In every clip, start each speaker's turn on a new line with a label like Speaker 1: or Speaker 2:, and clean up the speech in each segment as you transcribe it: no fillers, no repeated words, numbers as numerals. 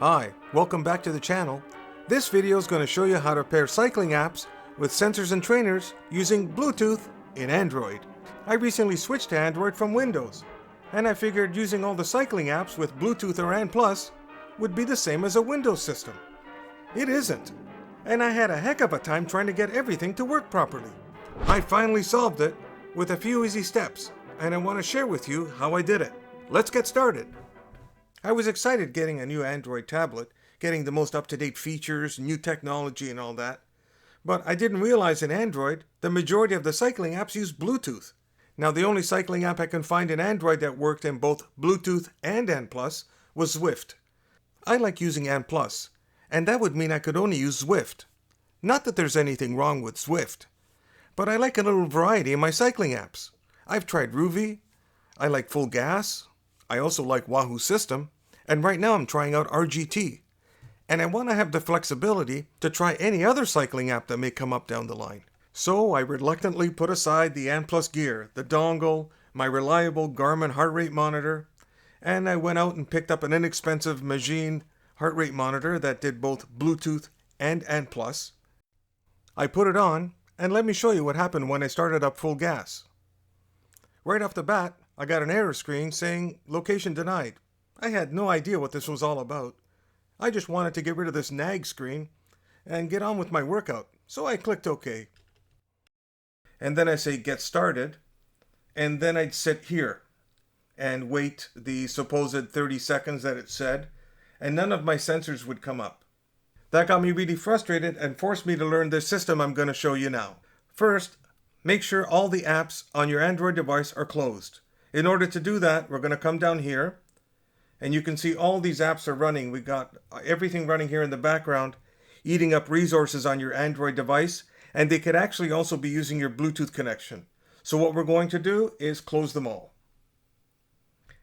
Speaker 1: Hi, welcome back to the channel. This video is going to show you how to pair cycling apps with sensors and trainers using Bluetooth in Android. I recently switched to Android from Windows, and I figured using all the cycling apps with Bluetooth or AND+ would be the same as a Windows system. It isn't, and I had a heck of a time trying to get everything to work properly. I finally solved it with a few easy steps, and I want to share with you how I did it. Let's get started. I was excited getting a new Android tablet, getting the most up-to-date features, new technology and all that. But I didn't realize in Android, the majority of the cycling apps use Bluetooth. Now the only cycling app I can find in Android that worked in both Bluetooth and AND+ was Zwift. I like using AND+, and that would mean I could only use Zwift. Not that there's anything wrong with Zwift, but I like a little variety in my cycling apps. I've tried Rouvy, I like Fulgaz, I also like Wahoo Systm, and right now I'm trying out RGT. And I want to have the flexibility to try any other cycling app that may come up down the line. So I reluctantly put aside the AND+ gear, the dongle, my reliable Garmin heart rate monitor, and I went out and picked up an inexpensive Magine heart rate monitor that did both Bluetooth and AND+. I put it on, and let me show you what happened when I started up Fulgaz. Right off the bat, I got an error screen saying location denied. I had no idea what this was all about. I just wanted to get rid of this nag screen and get on with my workout, so I clicked OK. And then I say get started, and then I'd sit here and wait the supposed 30 seconds that it said, and none of my sensors would come up. That got me really frustrated and forced me to learn this system I'm going to show you now. First, make sure all the apps on your Android device are closed. In order to do that, we're going to come down here, and you can see all these apps are running. We got everything running here in the background, eating up resources on your Android device, and they could actually also be using your Bluetooth connection. So what we're going to do is close them all.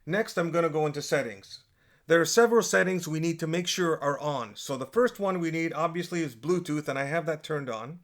Speaker 1: Next, I'm going to go into settings. There are several settings we need to make sure are on. So the first one we need obviously is Bluetooth, and I have that turned on.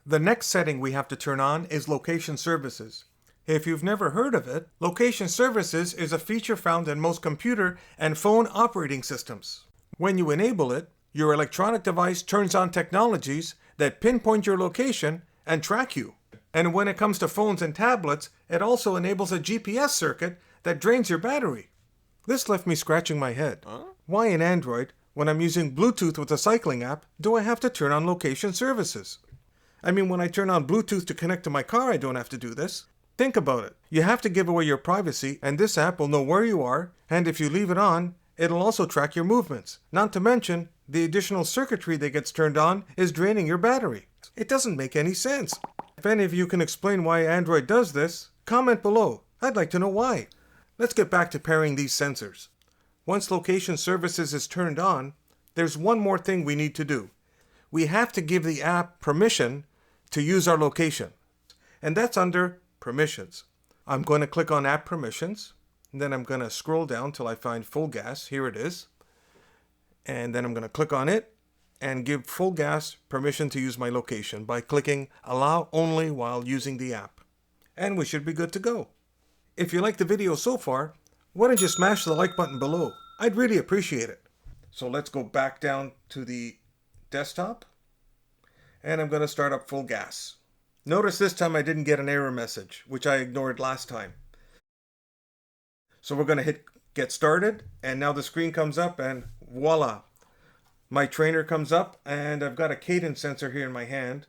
Speaker 1: The next setting we have to turn on is location services. If you've never heard of it, location services is a feature found in most computer and phone operating systems. When you enable it, your electronic device turns on technologies that pinpoint your location and track you. And when it comes to phones and tablets, it also enables a GPS circuit that drains your battery. This left me scratching my head. Why in Android, when I'm using Bluetooth with a cycling app, do I have to turn on location services? I mean, when I turn on Bluetooth to connect to my car, I don't have to do this. Think about it. You have to give away your privacy, and this app will know where you are, and if you leave it on, it'll also track your movements. Not to mention, the additional circuitry that gets turned on is draining your battery. It doesn't make any sense. If any of you can explain why Android does this, comment below. I'd like to know why. Let's get back to pairing these sensors. Once location services is turned on, there's one more thing we need to do. We have to give the app permission to use our location, and that's under Permissions. I'm going to click on App Permissions, and then I'm going to scroll down till I find Fulgaz. Here it is. And then I'm going to click on it and give Fulgaz permission to use my location by clicking Allow Only while using the app. And we should be good to go. If you like the video so far, why don't you smash the like button below? I'd really appreciate it. So let's go back down to the desktop, and I'm going to start up Fulgaz. Notice this time I didn't get an error message, which I ignored last time. So we're going to hit get started, and now the screen comes up, and voila. My trainer comes up, and I've got a cadence sensor here in my hand,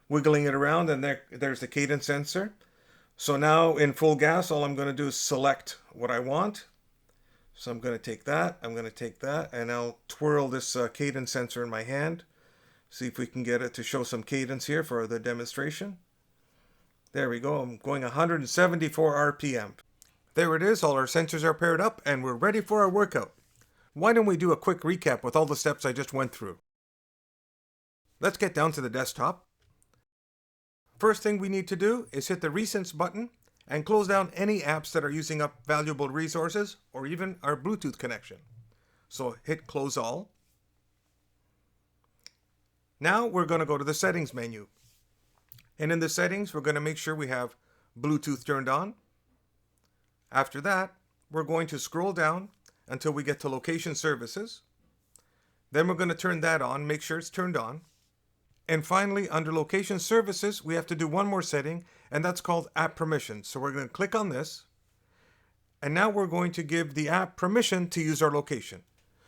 Speaker 1: wiggling it around, and there's the cadence sensor. So now in Fulgaz, all I'm going to do is select what I want. So I'm going to take that, I'm going to take that, and I'll twirl this cadence sensor in my hand. See if we can get it to show some cadence here for the demonstration. There we go. I'm going 174 RPM. There it is. All our sensors are paired up and we're ready for our workout. Why don't we do a quick recap with all the steps I just went through? Let's get down to the desktop. First thing we need to do is hit the Recents button and close down any apps that are using up valuable resources or even our Bluetooth connection. So hit Close All. Now we're going to go to the Settings menu. And in the settings, we're going to make sure we have Bluetooth turned on. After that, we're going to scroll down until we get to Location Services. Then we're going to turn that on, make sure it's turned on. And finally, under location services, we have to do one more setting, and that's called app permission. So we're going to click on this. And now we're going to give the app permission to use our location.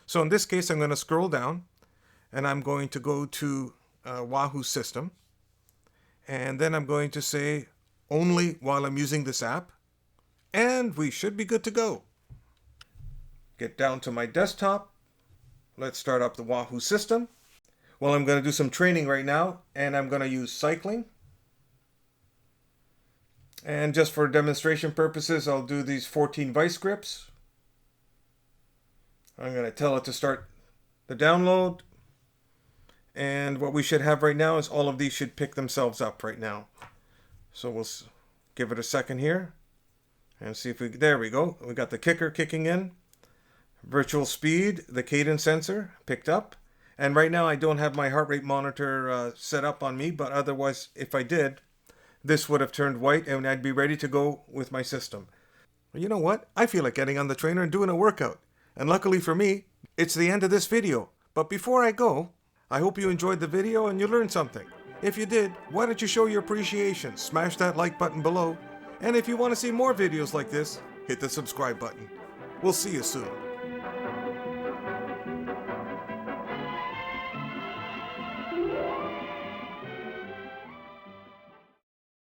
Speaker 1: So in this case, I'm going to scroll down and I'm going to go to Wahoo Systm. And then I'm going to say only while I'm using this app. And we should be good to go. Get down to my desktop. Let's start up the Wahoo Systm. Well, I'm going to do some training right now, and I'm going to use cycling. And just for demonstration purposes, I'll do these 14 vice grips. I'm going to tell it to start the download. And what we should have right now is all of these should pick themselves up right now. So we'll give it a second here and see if there we go. We got the Kickr kicking in. Virtual speed, the cadence sensor picked up. And right now I don't have my heart rate monitor set up on me, but otherwise if I did, this would have turned white and I'd be ready to go with my system. Well, you know what? I feel like getting on the trainer and doing a workout. And luckily for me, it's the end of this video. But before I go, I hope you enjoyed the video and you learned something. If you did, why don't you show your appreciation? Smash that like button below. And if you want to see more videos like this, hit the subscribe button. We'll see you soon.